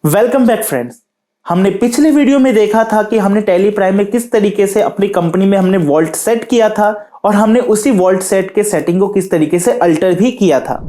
Welcome back friends. हमने पिछले video में देखा था कि हमने टैली प्राइम में किस तरीके से अपनी कंपनी में हमने वॉल्ट सेट किया था और हमने उसी वॉल्ट सेट के सेटिंग को किस तरीके से अल्टर भी किया था।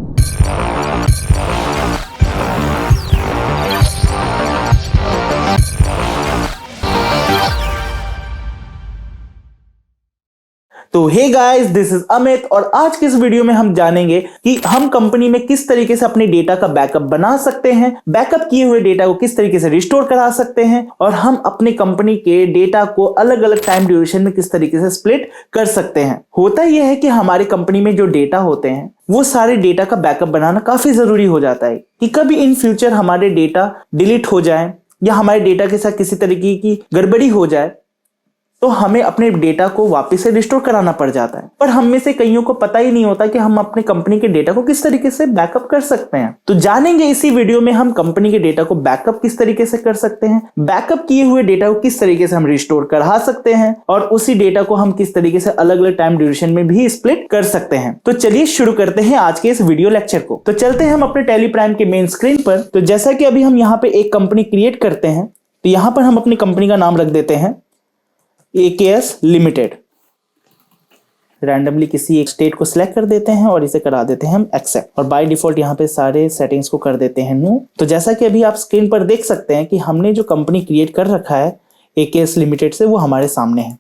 तो hey guys, this is Amit और आज के इस वीडियो में हम जानेंगे कि हम कंपनी में किस तरीके से अपने डेटा का बैकअप बना सकते हैं, बैकअप किए हुए डेटा को किस तरीके से रिस्टोर करा सकते हैं और हम अपनी कंपनी के डेटा को अलग अलग टाइम ड्यूरेशन में किस तरीके से स्प्लिट कर सकते हैं। होता यह है कि हमारी कंपनी में जो डेटा होते हैं वो सारे डेटा का बैकअप बनाना काफी जरूरी हो जाता है कि कभी इन फ्यूचर हमारे डेटा डिलीट हो जाए या हमारे डेटा के साथ किसी तरीके की गड़बड़ी हो जाए तो हमें अपने डेटा को वापस से रिस्टोर कराना पड़ जाता है। पर हम में से कईयों को पता ही नहीं होता कि हम अपनी कंपनी के डेटा को किस तरीके से बैकअप कर सकते हैं। तो जानेंगे इसी वीडियो में हम कंपनी के डेटा को बैकअप किस तरीके से कर सकते हैं, बैकअप किए हुए डेटा को किस तरीके से हम रिस्टोर करा सकते हैं और उसी डेटा को हम किस तरीके से अलग अलग टाइम ड्यूरेशन में भी स्प्लिट कर सकते हैं। तो चलिए शुरू करते हैं आज के इस वीडियो लेक्चर को। तो चलते हैं हम अपने टैली प्राइम के मेन स्क्रीन पर। तो जैसा कि अभी हम यहाँ पे एक कंपनी क्रिएट करते हैं तो यहाँ पर हम अपनी कंपनी का नाम रख देते हैं AKS लिमिटेड। रैंडमली किसी एक स्टेट को सिलेक्ट कर देते हैं और इसे करा देते हैं हम एक्सेप्ट और बाय डिफॉल्ट यहाँ पे सारे सेटिंग्स को कर देते हैं नो। तो जैसा कि अभी आप स्क्रीन पर देख सकते हैं कि हमने जो कंपनी क्रिएट कर रखा है AKS लिमिटेड से वो हमारे सामने है।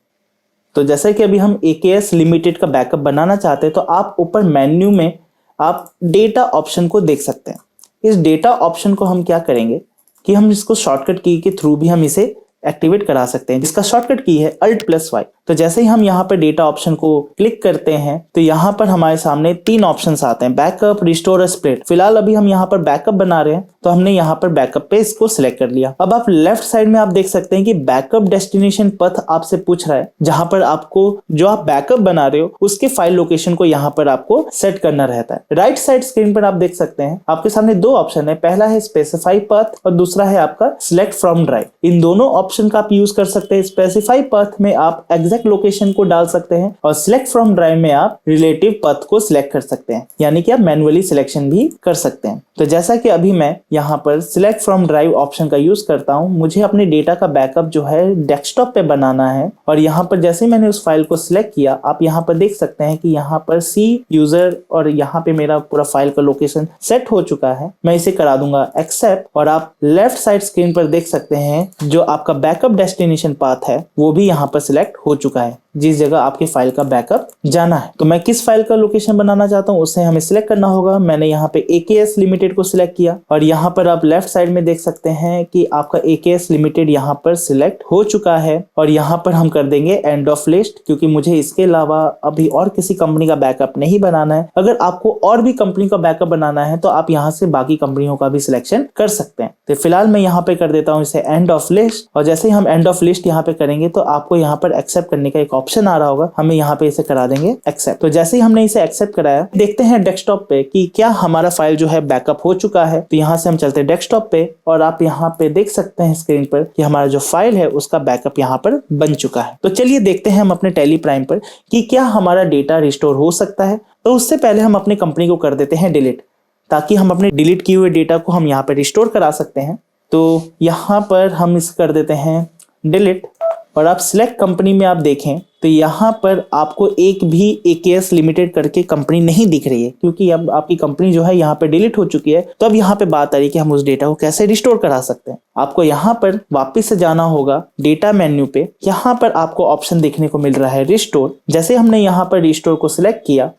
तो जैसा कि अभी हम AKS लिमिटेड का बैकअप बनाना चाहते हैं तो आप ऊपर मेन्यू में आप डेटा ऑप्शन को देख सकते हैं। इस डेटा ऑप्शन को हम क्या करेंगे कि हम इसको शॉर्टकट की के थ्रू भी हम इसे एक्टिवेट करा सकते हैं, जिसका शॉर्टकट की है Alt+Y। तो जैसे ही हम यहाँ पर डेटा ऑप्शन को क्लिक करते हैं तो यहाँ पर हमारे सामने तीन ऑप्शंस आते हैं, बैकअप, रिस्टोर और स्प्लिट। फिलहाल अभी हम यहाँ पर बैकअप बना रहे हैं तो हमने यहाँ पर बैकअप पे इसको सिलेक्ट कर लिया। अब आप लेफ्ट साइड में आप देख सकते हैं कि बैकअप डेस्टिनेशन पथ आपसे पूछ रहा है, जहां पर आपको जो आप बैकअप बना रहे हो उसके फाइल लोकेशन को यहाँ पर आपको सेट करना रहता है। राइट साइड स्क्रीन पर आप देख सकते हैं आपके सामने दो ऑप्शन है, पहला है स्पेसिफाई पथ और दूसरा है आपका सिलेक्ट फ्रॉम ड्राइव। इन दोनों ऑप्शन का आप यूज कर सकते हैं। स्पेसिफाई पथ में आप एग्जैक्ट लोकेशन को डाल सकते हैं और सिलेक्ट फ्रॉम ड्राइव में आप रिलेटिव पथ को सिलेक्ट कर सकते हैं, यानी कि आप मैन्युअली सिलेक्शन भी कर सकते हैं। तो जैसा कि अभी मैं यहाँ पर सिलेक्ट फ्रॉम ड्राइव ऑप्शन का यूज करता हूँ, मुझे अपने डेटा का बैकअप जो है डेस्कटॉप पे बनाना है और यहाँ पर जैसे मैंने उस फाइल को सिलेक्ट किया आप यहाँ पर देख सकते हैं कि यहाँ पर सी यूजर और यहाँ पे मेरा पूरा फाइल का लोकेशन सेट हो चुका है। मैं इसे करा दूंगा एक्सेप्ट और आप लेफ्ट साइड स्क्रीन पर देख सकते हैं जो आपका बैकअप डेस्टिनेशन पाथ है वो भी यहाँ पर सिलेक्ट हो चुका है, जिस जगह आपके फाइल का बैकअप जाना है। तो मैं किस फाइल का लोकेशन बनाना चाहता हूँ उसे हमें सिलेक्ट करना होगा। मैंने यहाँ पे AKS लिमिटेड को सिलेक्ट किया और यहाँ पर आप लेफ्ट साइड में देख सकते हैं कि आपका AKS लिमिटेड यहाँ पर सिलेक्ट हो चुका है और यहाँ पर हम कर देंगे एंड ऑफ लिस्ट, क्योंकि मुझे इसके अलावा अभी और किसी कंपनी का बैकअप नहीं बनाना है। अगर आपको और भी कंपनी का बैकअप बनाना है तो आप यहाँ से बाकी कंपनियों का भी सिलेक्शन कर सकते हैं। तो फिलहाल मैं यहाँ पे कर देता हूँ इसे एंड ऑफ लिस्ट और जैसे ही हम एंड ऑफ लिस्ट यहाँ पे करेंगे तो आपको यहाँ पर एक्सेप्ट करने का एक ऑप्शन आ रहा होगा, हमें यहाँ पे इसे करा देंगे एक्सेप्ट। तो जैसे ही हमने इसे एक्सेप्ट कराया देखते हैं डेस्कटॉप पे कि क्या हमारा फाइल जो है बैकअप हो चुका है। तो यहाँ से हम चलते हैं डेस्कटॉप पे और आप यहाँ पे देख सकते हैं स्क्रीन पर कि हमारा जो फाइल है उसका बैकअप यहाँ पर बन चुका है। तो चलिए देखते हैं हम अपने टैली प्राइम पर कि क्या हमारा डेटा रिस्टोर हो सकता है। तो उससे पहले हम अपनी कंपनी को कर देते हैं डिलीट, ताकि हम अपने डिलीट किए हुए डेटा को हम यहाँ पर रिस्टोर करा सकते हैं। तो यहाँ पर हम इसे कर देते हैं डिलीट और आप सिलेक्ट कंपनी में आप देखें तो यहाँ पर आपको एक भी AKS लिमिटेड करके कंपनी नहीं दिख रही है, क्योंकि अब आपकी कंपनी जो है यहाँ पे डिलीट हो चुकी है। तो अब यहाँ पे बात आ रही है कि हम उस डेटा को कैसे रिस्टोर करा सकते हैं। आपको यहाँ पर वापस से जाना होगा डेटा मेन्यू पे, यहाँ पर आपको ऑप्शन देखने को मिल रहा है रिस्टोर। जैसे हमने यहाँ पर रिस्टोर को सिलेक्ट किया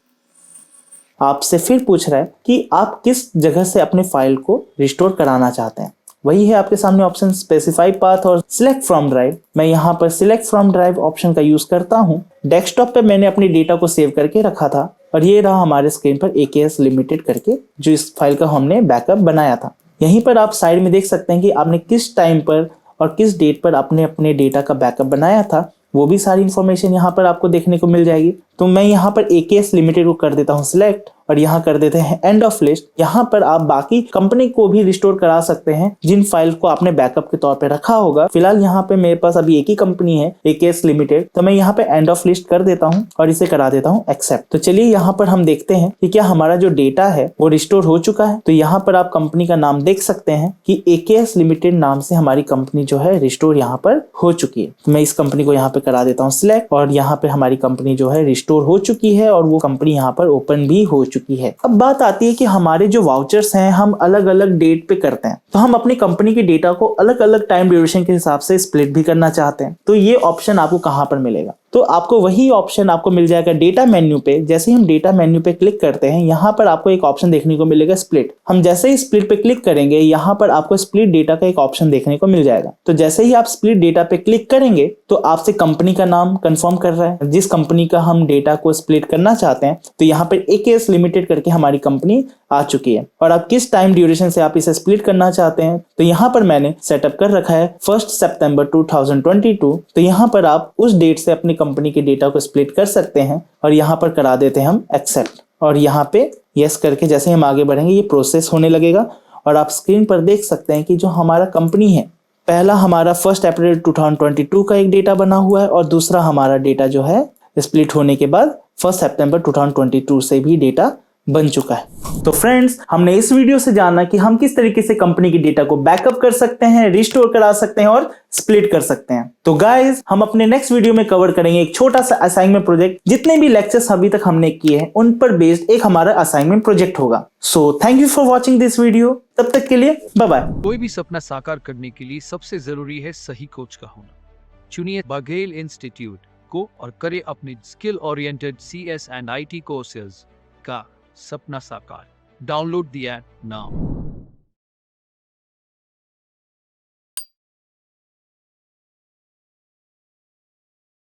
आपसे फिर पूछ रहा है कि आप किस जगह से अपने फाइल को रिस्टोर कराना चाहते हैं। वही है आपके सामने ऑप्शन स्पेसिफाई पाथ और सिलेक्ट फ्रॉम ड्राइव। मैं यहाँ पर सिलेक्ट फ्रॉम ड्राइव ऑप्शन का यूज करता हूँ। डेस्कटॉप पे मैंने अपनी डेटा को सेव करके रखा था और ये रहा हमारे स्क्रीन पर AKS लिमिटेड करके जो इस फाइल का हमने बैकअप बनाया था। यहीं पर आप साइड में देख सकते हैं कि आपने किस टाइम पर और किस डेट पर आपने अपने डेटा का बैकअप बनाया था, वो भी सारी इंफॉर्मेशन यहाँ पर आपको देखने को मिल जाएगी। तो मैं यहाँ पर AKS लिमिटेड को कर देता हूँ सिलेक्ट और यहाँ कर देते हैं एंड ऑफ लिस्ट। यहाँ पर आप बाकी कंपनी को भी रिस्टोर करा सकते हैं जिन फाइल को आपने बैकअप के तौर पे रखा होगा। फिलहाल यहाँ पे मेरे पास अभी एक ही कंपनी है AKS लिमिटेड, तो मैं यहाँ पे एंड ऑफ लिस्ट कर देता हूँ और इसे करा देता हूँ एक्सेप्ट। तो चलिए यहाँ पर हम देखते हैं कि क्या हमारा जो डेटा है वो रिस्टोर हो चुका है। तो यहाँ पर आप कंपनी का नाम देख सकते हैं कि AKS लिमिटेड नाम से हमारी कंपनी जो है रिस्टोर यहाँ पर हो चुकी है। तो मैं इस कंपनी को यहाँ पे करा देता हूँ सिलेक्ट और यहाँ पे हमारी कंपनी जो है रिस्टोर हो चुकी है और वो कंपनी यहाँ पर ओपन भी हो चुकी है। अब बात आती है कि हमारे जो वाउचर्स हैं हम अलग अलग डेट पे करते हैं, तो हम अपनी कंपनी के डेटा को अलग अलग टाइम ड्यूरेशन के हिसाब से स्प्लिट भी करना चाहते हैं। तो ये ऑप्शन आपको कहाँ पर मिलेगा? तो आपको वही ऑप्शन आपको मिल जाएगा डेटा मेन्यू पे। जैसे ही हम डेटा मेन्यू पे क्लिक करते हैं यहाँ पर आपको एक ऑप्शन देखने को मिलेगा स्प्लिट। हम जैसे ही स्प्लिट पे क्लिक करेंगे यहाँ पर आपको स्प्लिट डेटा का एक ऑप्शन देखने को मिल जाएगा। तो जैसे ही आप स्प्लिट डेटा पे क्लिक करेंगे तो आपसे कंपनी का नाम कंफर्म कर रहा है, जिस कंपनी का हम डेटा को स्प्लिट करना चाहते हैं। तो यहाँ पर AKS लिमिटेड करके हमारी कंपनी आ चुकी है और आप किस टाइम ड्यूरेशन से आप इसे स्प्लिट करना चाहते हैं तो यहाँ पर मैंने सेटअप कर रखा है 1 सितंबर 2022। तो यहाँ पर आप उस डेट से अपनी कंपनी के डेटा को स्प्लिट कर सकते हैं और यहाँ पर करा देते हैं हम एक्सेप्ट और यहाँ पे यस करके जैसे हम आगे बढ़ेंगे ये प्रोसेस होने लगेगा। और आप स्क्रीन पर देख सकते हैं कि जो हमारा कंपनी है, पहला हमारा 1 अप्रैल 2022 का एक डेटा बना हुआ है और दूसरा हमारा डेटा जो है स्प्लिट होने के बाद 1 सितंबर 2022 से भी डेटा बन चुका है। तो फ्रेंड्स, हमने इस वीडियो से जाना कि हम किस तरीके से कंपनी की डेटा को बैकअप कर सकते हैं, रिस्टोर करा सकते हैं और स्प्लिट कर सकते हैं। तो गाइस, हम अपने नेक्स्ट वीडियो में कवर करेंगे एक छोटा सा असाइनमेंट प्रोजेक्ट। जितने भी लेक्चर्स अभी तक हमने किए हैं उन पर बेस्ड एक हमारा असाइनमेंट प्रोजेक्ट होगा। So thank you for watching this video. तब तक के लिए बाय बाय। कोई भी सपना साकार करने के लिए सबसे जरूरी है सही कोच का होना। चुनिए बघेल इंस्टीट्यूट को और करें अपने skill oriented CS and IT courses का सपना साकार। Download the app now.